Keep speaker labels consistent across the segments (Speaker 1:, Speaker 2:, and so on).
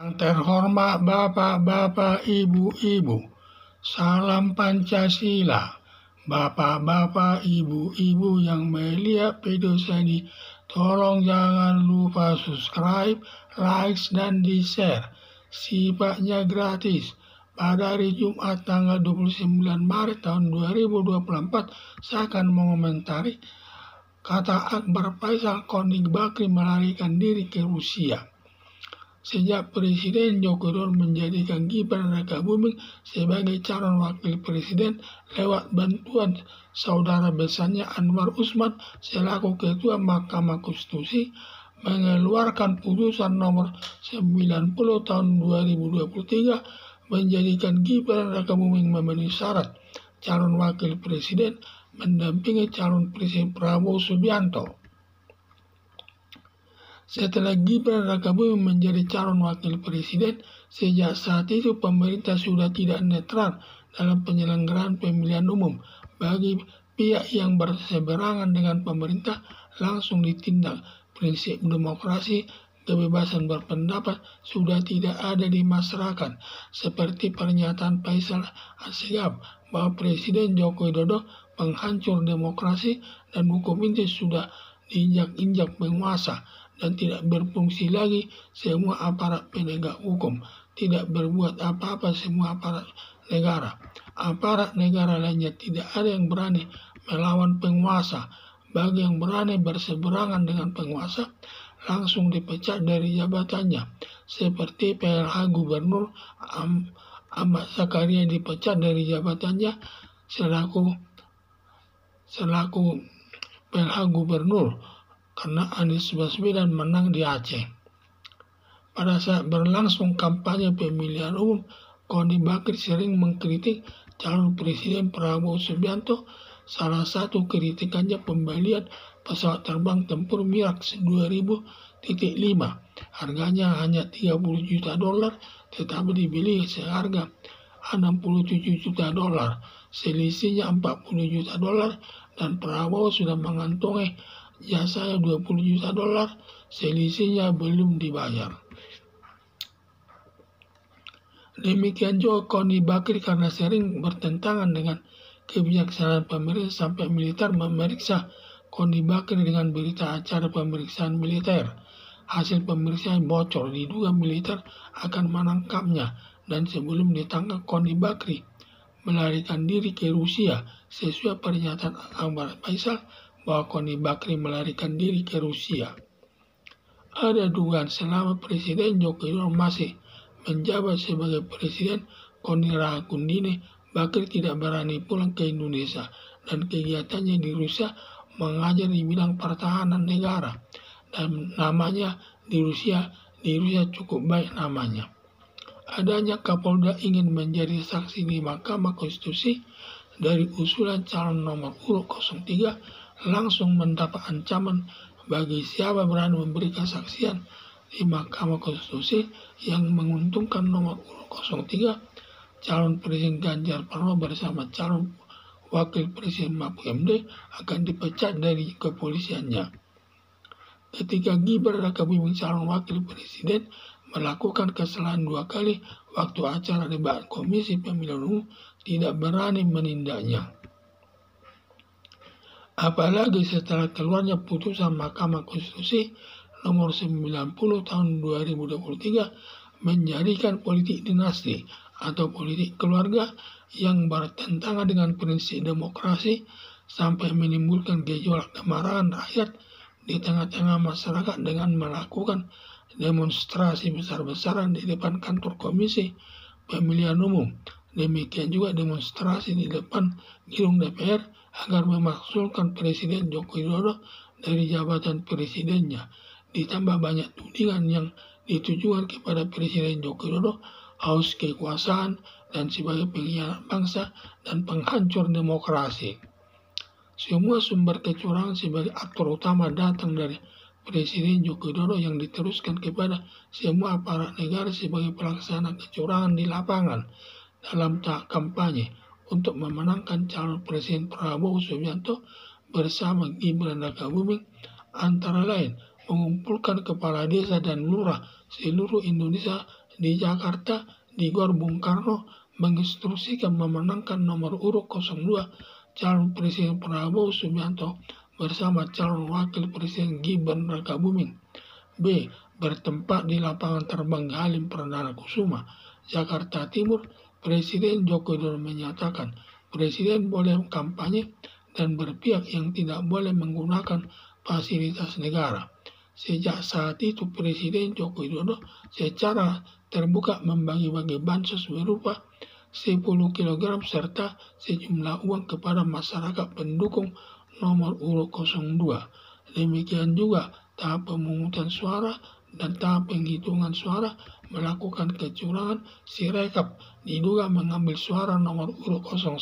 Speaker 1: Yang terhormat Bapak-Bapak, Ibu-Ibu, salam Pancasila. Bapak-bapak, ibu-ibu yang melihat video ini, tolong jangan lupa subscribe, like, dan di-share. Sifatnya gratis. Pada hari Jumat tanggal 29 Maret tahun 2024, saya akan mengomentari kata Akbar Faisal Qoni Bakri melarikan diri ke Rusia. Sejak Presiden Joko Widodo menjadikan Gibran Rakabuming sebagai calon wakil presiden lewat bantuan saudara besarnya Anwar Usman selaku Ketua Mahkamah Konstitusi mengeluarkan putusan nomor 90 tahun 2023 menjadikan Gibran Rakabuming memenuhi syarat calon wakil presiden mendampingi calon presiden Prabowo Subianto. Setelah Gibran Rakabuming menjadi calon wakil presiden, sejak saat itu pemerintah sudah tidak netral dalam penyelenggaraan pemilihan umum. Bagi pihak yang berseberangan dengan pemerintah langsung ditindak. Prinsip demokrasi, kebebasan berpendapat sudah tidak ada di masyarakat. Seperti pernyataan Faisal Assegaf bahwa Presiden Joko Widodo penghancur demokrasi dan hukum ini sudah diinjak-injak penguasa dan tidak berfungsi lagi semua aparat penegak hukum, tidak berbuat apa-apa semua aparat negara. Aparat negara lainnya tidak ada yang berani melawan penguasa. Bagi yang berani berseberangan dengan penguasa, langsung dipecat dari jabatannya. Seperti PLH Gubernur Ahmad Zakaria dipecat dari jabatannya selaku PLH Gubernur karena Anies Baswedan menang di Aceh. Pada saat berlangsung kampanye pemilihan umum, Qoni Bakri sering mengkritik calon presiden Prabowo Subianto. Salah satu kritikannya pembelian pesawat terbang tempur Mirage 2000.5. Harganya hanya $30 juta, tetapi dibeli seharga $67 juta. Selisihnya $40 juta, dan Prabowo sudah mengantongi jasanya $20 juta, selisihnya belum dibayar. Demikian juga Qoni Bakri karena sering bertentangan dengan kebijaksanaan pemerintah sampai militer memeriksa Qoni Bakri dengan berita acara pemeriksaan militer. Hasil pemeriksaan bocor, diduga militer akan menangkapnya, dan sebelum ditangkap Qoni Bakri melarikan diri ke Rusia sesuai pernyataan Akbar Faisal bahwa Qoni Bakri melarikan diri ke Rusia. Ada dugaan selama Presiden Joko Widodo masih menjabat sebagai Presiden, Qoni Rakabuming Bakri tidak berani pulang ke Indonesia dan kegiatannya di Rusia mengajar di bidang pertahanan negara, dan namanya di Rusia cukup baik namanya. Adanya Kapolda ingin menjadi saksi di Mahkamah Konstitusi dari usulan calon nomor urut 03 langsung mendapat ancaman bagi siapa berani memberi kesaksian di Mahkamah Konstitusi yang menguntungkan nomor urut 03. Calon Presiden Ganjar Pranowo bersama calon Wakil Presiden Mahfud MD akan dipecat dari kepolisiannya. Ketika Gibran Rakabuming calon Wakil Presiden melakukan kesalahan 2 kali waktu acara debat Komisi Pemilihan Umum, tidak berani menindaknya. Apalagi setelah keluarnya putusan Mahkamah Konstitusi nomor 90 tahun 2023 menjadikan politik dinasti atau politik keluarga yang bertentangan dengan prinsip demokrasi sampai menimbulkan gejolak kemarahan rakyat di tengah-tengah masyarakat dengan melakukan demonstrasi besar-besaran di depan kantor Komisi Pemilihan Umum. Demikian juga demonstrasi di depan gedung DPR agar memakzulkan Presiden Joko Widodo dari jabatan presidennya. Ditambah banyak tudingan yang ditujukan kepada Presiden Joko Widodo, haus kekuasaan dan sebagai pengkhianat bangsa dan penghancur demokrasi. Semua sumber kecurangan sebagai aktor utama datang dari Presiden Joko Widodo yang diteruskan kepada semua aparat negara sebagai pelaksana kecurangan di lapangan dalam tahap kampanye untuk memenangkan calon Presiden Prabowo Subianto bersama Gibran Rakabuming, antara lain mengumpulkan kepala desa dan lurah seluruh Indonesia Di Jakarta, di Gor Bung Karno menginstruksikan memenangkan nomor urut 02 calon Presiden Prabowo Subianto bersama calon Wakil Presiden Gibran Rakabuming. B. Bertempat di lapangan terbang Halim Perdana Kusuma, Jakarta Timur, Presiden Joko Widodo menyatakan Presiden boleh kampanye dan berpihak yang tidak boleh menggunakan fasilitas negara. Sejak saat itu Presiden Joko Widodo secara terbuka membagi-bagi bansos berupa 10 kg serta sejumlah uang kepada masyarakat pendukung nomor urut 02. Demikian juga tahap pemungutan suara dan tahap penghitungan suara melakukan kecurangan Sirekap diduga mengambil suara nomor urut 01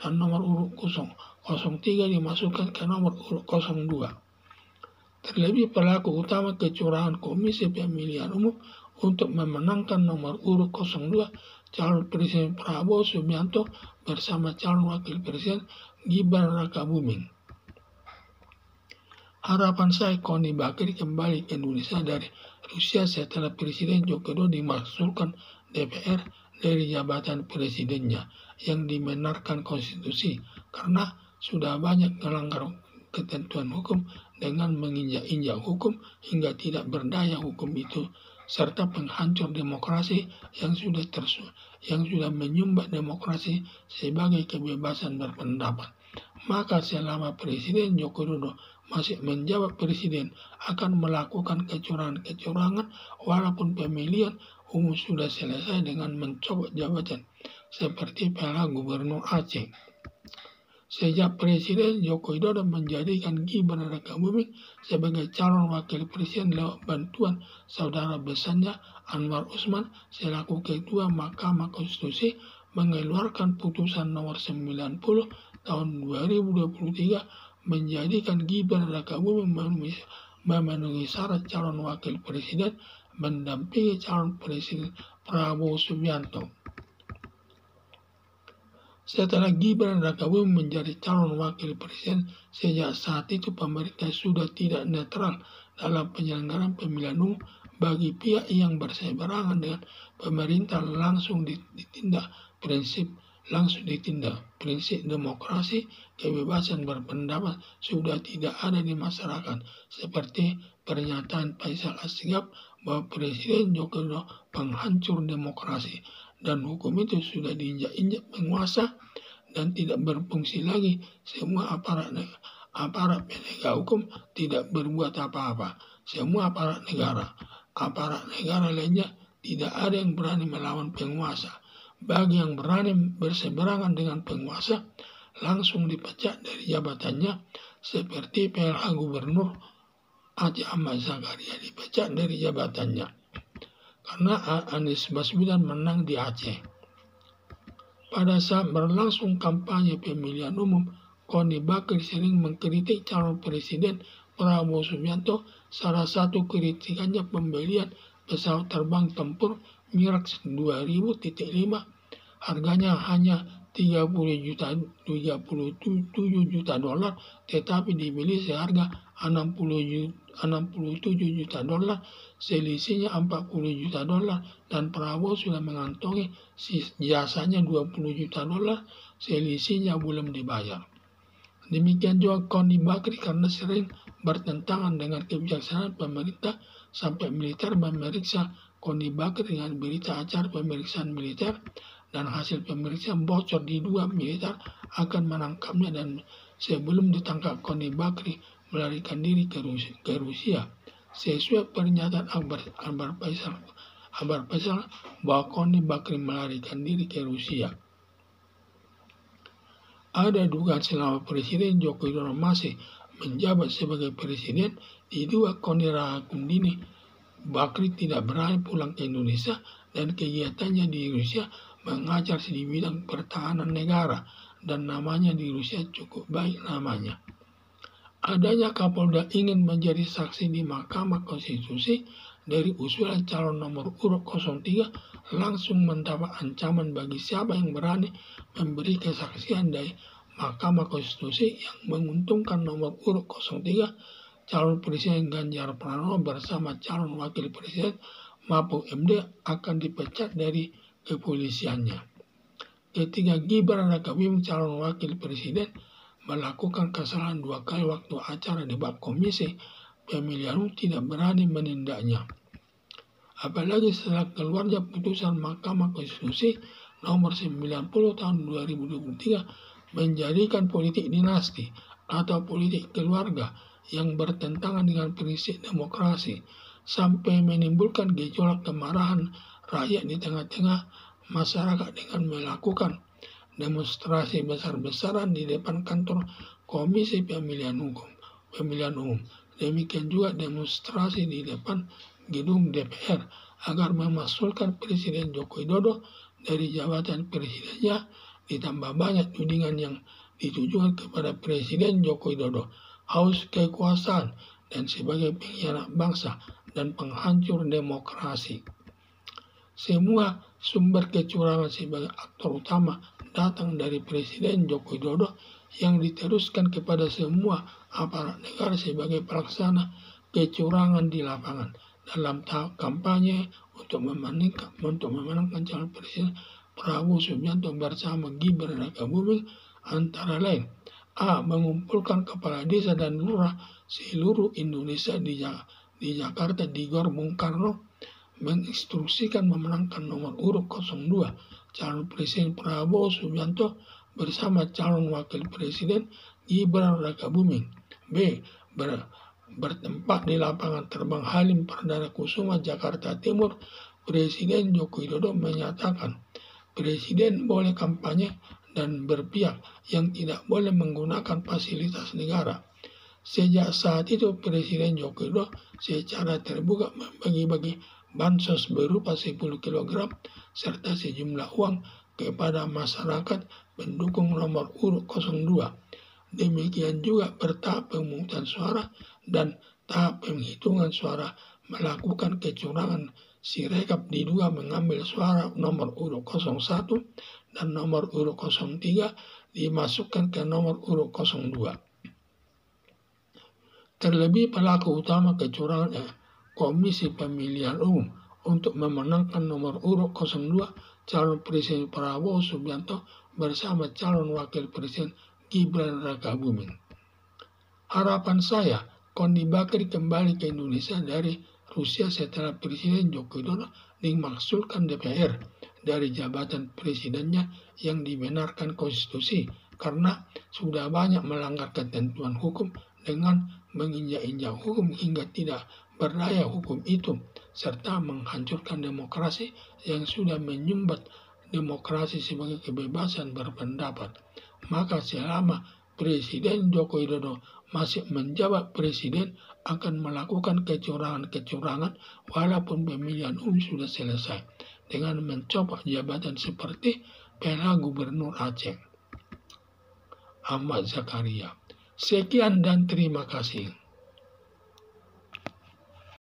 Speaker 1: dan nomor urut 003 dimasukkan ke nomor urut 02. Terlebih pelaku utama kecurangan Komisi Pemilihan Umum untuk memenangkan nomor urut 02 calon Presiden Prabowo Subianto bersama calon Wakil Presiden Gibran Rakabuming. Harapan saya Koni Bakri kembali ke Indonesia dari Rusia setelah Presiden Joko Widodo dimaksudkan DPR dari jabatan presidennya yang dibenarkan konstitusi karena sudah banyak melanggar ketentuan hukum dengan menginjak-injak hukum hingga tidak berdaya hukum itu serta penghancur demokrasi yang sudah menyumbat demokrasi sebagai kebebasan berpendapat. Maka selama Presiden Joko Widodo masih menjabat presiden akan melakukan kecurangan walaupun pemilihan umum sudah selesai dengan mencopot jabatan seperti PLH Gubernur Aceh. Sejak Presiden Joko Widodo menjadikan Gibran Rakabuming sebagai calon wakil presiden lewat bantuan saudara besarnya Anwar Usman selaku Ketua Mahkamah Konstitusi mengeluarkan putusan nomor 90 tahun 2023 menjadikan Gibran Rakabuming memenuhi syarat calon wakil presiden mendampingi calon presiden Prabowo Subianto. Setelah Gibran Rakabuming menjadi calon wakil presiden, sejak saat itu pemerintah sudah tidak netral dalam penyelenggaraan pemilihan umum bagi pihak yang berseberangan dengan pemerintah langsung ditindak prinsip demokrasi, kebebasan berpendapat sudah tidak ada di masyarakat seperti pernyataan Faisal Asgaf bahwa Presiden Joko Widodo penghancur demokrasi dan hukum itu sudah diinjak-injak penguasa dan tidak berfungsi lagi. Semua aparat penegak hukum tidak berbuat apa-apa. Semua aparat negara lainnya tidak ada yang berani melawan penguasa. Bagi yang berani berseberangan dengan penguasa langsung dipecat dari jabatannya seperti PLH Gubernur Aceh Ahmad Zakaria dipecat dari jabatannya karena Anies Baswedan menang di Aceh. Pada saat berlangsung kampanye pemilihan umum, Koni Bakri sering mengkritik calon presiden Prabowo Subianto. Salah satu kritikannya pembelian pesawat terbang tempur Mirage 2000.5 harganya hanya 37 juta dolar tetapi dibeli seharga 67 juta dolar, selisihnya 40 juta dolar dan Prabowo sudah mengantongi jasanya 20 juta dolar, selisihnya belum dibayar. Demikian juga Koni Bakri karena sering bertentangan dengan kebijaksanaan pemerintah sampai militer memeriksa Koni Bakri dengan berita acara pemeriksaan militer dan hasil pemeriksaan bocor di 2 militer akan menangkapnya dan sebelum ditangkap Koni Bakri melarikan diri ke Rusia. Sesuai pernyataan Akbar Faisal bahwa Koni Bakri melarikan diri ke Rusia. Ada dugaan selama Presiden Joko Widodo masih menjabat sebagai presiden, diduga Koni Rakundini Bakri tidak berani pulang ke Indonesia dan kegiatannya di Rusia mengajar di bidang pertahanan negara dan namanya di Rusia cukup baik namanya. Adanya Kapolda ingin menjadi saksi di Mahkamah Konstitusi dari usulan calon nomor urut 03 langsung mendapat ancaman bagi siapa yang berani memberi kesaksian dari Mahkamah Konstitusi yang menguntungkan nomor urut 03 calon Presiden Ganjar Pranowo bersama calon Wakil Presiden Mahfud MD akan dipecat dari kepolisiannya. Ketiga, Gibran Rakabuming calon wakil presiden melakukan kesalahan 2 kali waktu acara debat komisi pemilihan umum tidak berani menindaknya. Apalagi setelah keluarnya putusan Mahkamah Konstitusi nomor 90 tahun 2023 menjadikan politik dinasti atau politik keluarga yang bertentangan dengan prinsip demokrasi sampai menimbulkan gejolak kemarahan rakyat di tengah-tengah masyarakat dengan melakukan demonstrasi besar-besaran di depan kantor Komisi Pemilihan Umum. Demikian juga demonstrasi di depan gedung DPR agar memasukkan Presiden Joko Widodo dari jabatan presidennya, ditambah banyak tudingan yang ditujukan kepada Presiden Joko Widodo, haus kekuasaan dan sebagai pengkhianat bangsa dan penghancur demokrasi. Semua sumber kecurangan sebagai aktor utama datang dari Presiden Joko Widodo yang diteruskan kepada semua aparat negara sebagai pelaksana kecurangan di lapangan dalam tahap kampanye untuk memenangkan calon Presiden Prabowo Subianto bersama Gibran Rakabuming, antara lain: A. Mengumpulkan kepala desa dan lurah seluruh Indonesia di Jakarta di Gor Bung Karno, menginstruksikan memenangkan nomor urut 02 calon Presiden Prabowo Subianto bersama calon wakil presiden Gibran Rakabuming. B. Bertempat di lapangan terbang Halim Perdana Kusuma, Jakarta Timur, Presiden Joko Widodo menyatakan presiden boleh kampanye dan berpihak yang tidak boleh menggunakan fasilitas negara. Sejak saat itu Presiden Joko Widodo secara terbuka membagi-bagi bansos berupa 10 kg serta sejumlah uang kepada masyarakat pendukung nomor urut 02. Demikian juga bertahap pemungutan suara dan tahap penghitungan suara melakukan kecurangan. Sirekap diduga mengambil suara nomor urut 01 dan nomor urut 03 dimasukkan ke nomor urut 02. Terlebih pelaku utama kecurangan Komisi Pemilihan Umum untuk memenangkan nomor urut 02 calon Presiden Prabowo Subianto bersama calon Wakil Presiden Gibran Rakabuming. Harapan saya, Kondi Bakri kembali ke Indonesia dari Rusia setelah Presiden Joko Widodo dimakzulkan DPR dari jabatan presidennya yang dibenarkan konstitusi karena sudah banyak melanggar ketentuan hukum dengan menginjak-injak hukum hingga tidak berdaya hukum itu, serta menghancurkan demokrasi yang sudah menyumbat demokrasi sebagai kebebasan berpendapat. Maka selama Presiden Joko Widodo masih menjabat presiden akan melakukan kecurangan-kecurangan walaupun pemilihan umum sudah selesai dengan mencopot jabatan seperti PLH Gubernur Aceh Ahmad Zakaria. Sekian dan terima kasih.